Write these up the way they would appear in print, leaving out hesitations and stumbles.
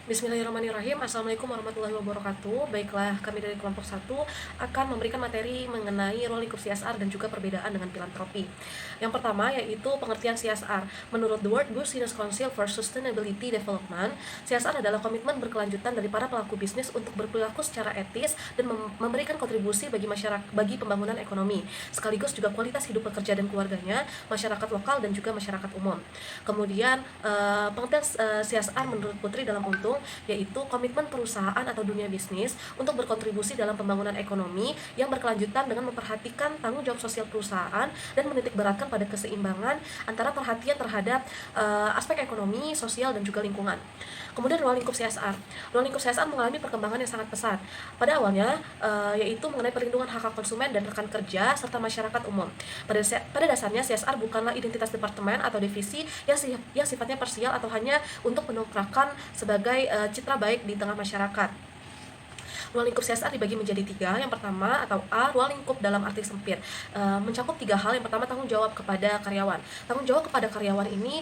Bismillahirrahmanirrahim. Assalamualaikum warahmatullahi wabarakatuh. Baiklah, kami dari kelompok 1 akan memberikan materi mengenai role lingkup CSR dan juga perbedaan dengan filantropi. Yang pertama yaitu pengertian CSR. Menurut The World Business Council for Sustainability Development, CSR adalah komitmen berkelanjutan dari para pelaku bisnis untuk berperilaku secara etis dan memberikan kontribusi bagi pembangunan ekonomi, sekaligus juga kualitas hidup pekerja dan keluarganya, masyarakat lokal dan juga masyarakat umum. Kemudian pengertian CSR menurut Putri dalam Untung yaitu komitmen perusahaan atau dunia bisnis untuk berkontribusi dalam pembangunan ekonomi yang berkelanjutan dengan memperhatikan tanggung jawab sosial perusahaan dan menitikberatkan pada keseimbangan antara perhatian terhadap aspek ekonomi, sosial dan juga lingkungan. Kemudian ruang lingkup CSR. Ruang lingkup CSR mengalami perkembangan yang sangat pesat. Pada awalnya yaitu mengenai perlindungan hak konsumen dan rekan kerja serta masyarakat umum. Pada dasarnya CSR bukanlah identitas departemen atau divisi yang sifatnya parsial atau hanya untuk mendongkrakkan sebagai citra baik di tengah masyarakat. Ruang lingkup CSR dibagi menjadi 3. Yang pertama atau A, ruang lingkup dalam arti sempit, mencakup 3 hal. Yang pertama, tanggung jawab kepada karyawan. Tanggung jawab kepada karyawan ini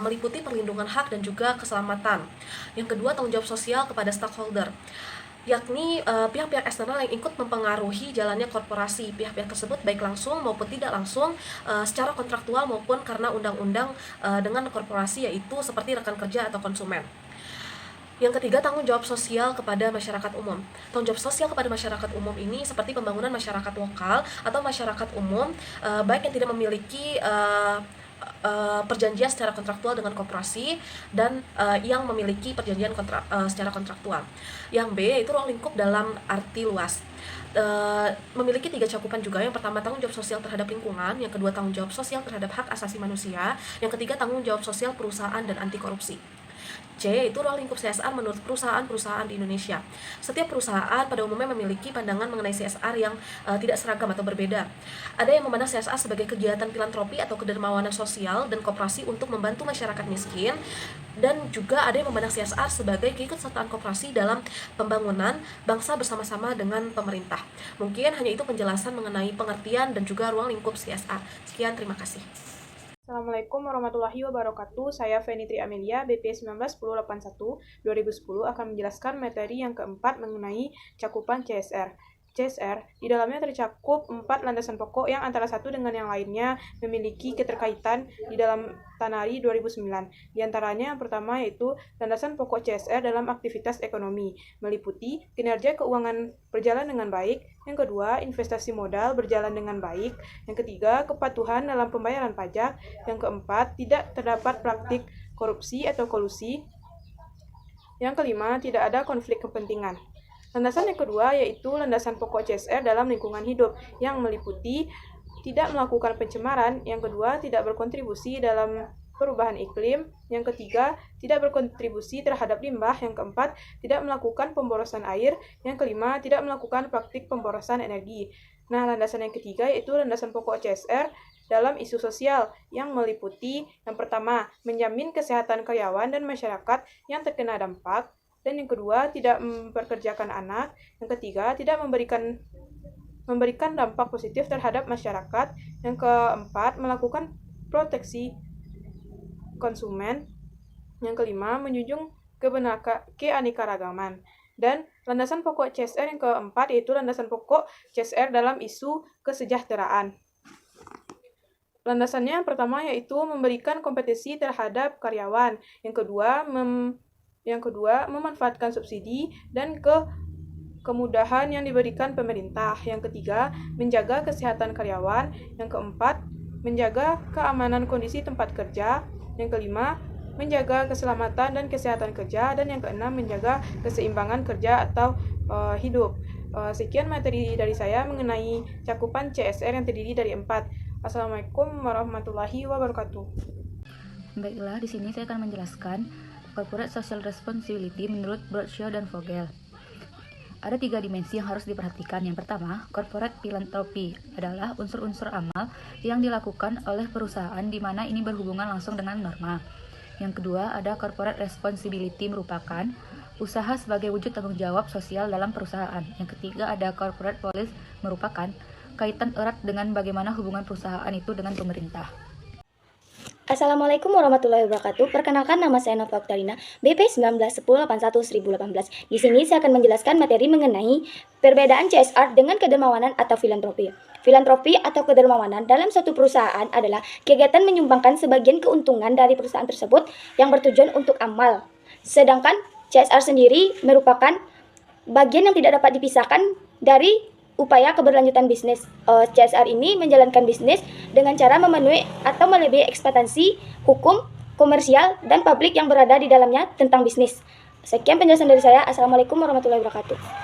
meliputi perlindungan hak dan juga keselamatan. Yang kedua, tanggung jawab sosial kepada stakeholder, yakni pihak-pihak eksternal yang ikut mempengaruhi jalannya korporasi. Pihak-pihak tersebut baik langsung maupun tidak langsung, secara kontraktual maupun karena undang-undang dengan korporasi, yaitu seperti rekan kerja atau konsumen. Yang ketiga, tanggung jawab sosial kepada masyarakat umum. Tanggung jawab sosial kepada masyarakat umum ini seperti pembangunan masyarakat lokal atau masyarakat umum, baik yang tidak memiliki perjanjian secara kontraktual dengan koperasi dan yang memiliki perjanjian secara kontraktual. Yang B yaitu ruang lingkup dalam arti luas, memiliki 3 cakupan juga. Yang pertama, tanggung jawab sosial terhadap lingkungan. Yang kedua, tanggung jawab sosial terhadap hak asasi manusia. Yang ketiga, tanggung jawab sosial perusahaan dan anti korupsi. C yaitu ruang lingkup CSR menurut perusahaan-perusahaan di Indonesia. Setiap perusahaan pada umumnya memiliki pandangan mengenai CSR yang tidak seragam atau berbeda. Ada yang memandang CSR sebagai kegiatan filantropi atau kedermawanan sosial dan koperasi untuk membantu masyarakat miskin, dan juga ada yang memandang CSR sebagai keikutsertaan koperasi dalam pembangunan bangsa bersama-sama dengan pemerintah. Mungkin hanya itu penjelasan mengenai pengertian dan juga ruang lingkup CSR. Sekian, terima kasih. Assalamualaikum warahmatullahi wabarakatuh. Saya Fenitri Amelia, BP 191081 2010 akan menjelaskan materi yang keempat mengenai cakupan CSR. CSR, di dalamnya tercakup 4 landasan pokok yang antara satu dengan yang lainnya memiliki keterkaitan di dalam Tanari 2009. Di antaranya yang pertama yaitu landasan pokok CSR dalam aktivitas ekonomi, meliputi kinerja keuangan berjalan dengan baik. Yang kedua, investasi modal berjalan dengan baik. Yang ketiga, kepatuhan dalam pembayaran pajak. Yang keempat, tidak terdapat praktik korupsi atau kolusi. Yang kelima, tidak ada konflik kepentingan. Landasan yang kedua yaitu landasan pokok CSR dalam lingkungan hidup yang meliputi tidak melakukan pencemaran. Yang kedua, tidak berkontribusi dalam perubahan iklim. Yang ketiga, tidak berkontribusi terhadap limbah. Yang keempat, tidak melakukan pemborosan air. Yang kelima, tidak melakukan praktik pemborosan energi. Nah, landasan yang ketiga yaitu landasan pokok CSR dalam isu sosial yang meliputi yang pertama, menjamin kesehatan karyawan dan masyarakat yang terkena dampak. Dan yang kedua, tidak memperkerjakan anak. Yang ketiga, tidak memberikan dampak positif terhadap masyarakat. Yang keempat, melakukan proteksi konsumen. Yang kelima, menjunjung keanekaragaman. Dan landasan pokok CSR yang keempat yaitu landasan pokok CSR dalam isu kesejahteraan. Landasannya yang pertama yaitu memberikan kompetisi terhadap karyawan. Yang kedua, memanfaatkan subsidi dan kemudahan yang diberikan pemerintah. Yang ketiga, menjaga kesehatan karyawan. Yang keempat, menjaga keamanan kondisi tempat kerja. Yang kelima, menjaga keselamatan dan kesehatan kerja. Dan yang keenam, menjaga keseimbangan kerja atau hidup. Sekian materi dari saya mengenai cakupan CSR yang terdiri dari 4. Assalamualaikum warahmatullahi wabarakatuh. Baiklah, di sini saya akan menjelaskan Corporate Social Responsibility menurut Bradshaw dan Vogel. Ada 3 dimensi yang harus diperhatikan. Yang pertama, corporate philanthropy adalah unsur-unsur amal yang dilakukan oleh perusahaan di mana ini berhubungan langsung dengan norma. Yang kedua, ada corporate responsibility merupakan usaha sebagai wujud tanggung jawab sosial dalam perusahaan. Yang ketiga, ada corporate policy merupakan kaitan erat dengan bagaimana hubungan perusahaan itu dengan pemerintah. Assalamualaikum warahmatullahi wabarakatuh. Perkenalkan, nama saya Nova Oktarina, BP 191081-1018. Di sini saya akan menjelaskan materi mengenai perbedaan CSR dengan kedermawanan atau filantropi. Filantropi atau kedermawanan dalam suatu perusahaan adalah kegiatan menyumbangkan sebagian keuntungan dari perusahaan tersebut yang bertujuan untuk amal. Sedangkan CSR sendiri merupakan bagian yang tidak dapat dipisahkan dari upaya keberlanjutan bisnis. CSR ini menjalankan bisnis dengan cara memenuhi atau melebihi ekspektasi hukum, komersial, dan publik yang berada di dalamnya tentang bisnis. Sekian penjelasan dari saya. Assalamualaikum warahmatullahi wabarakatuh.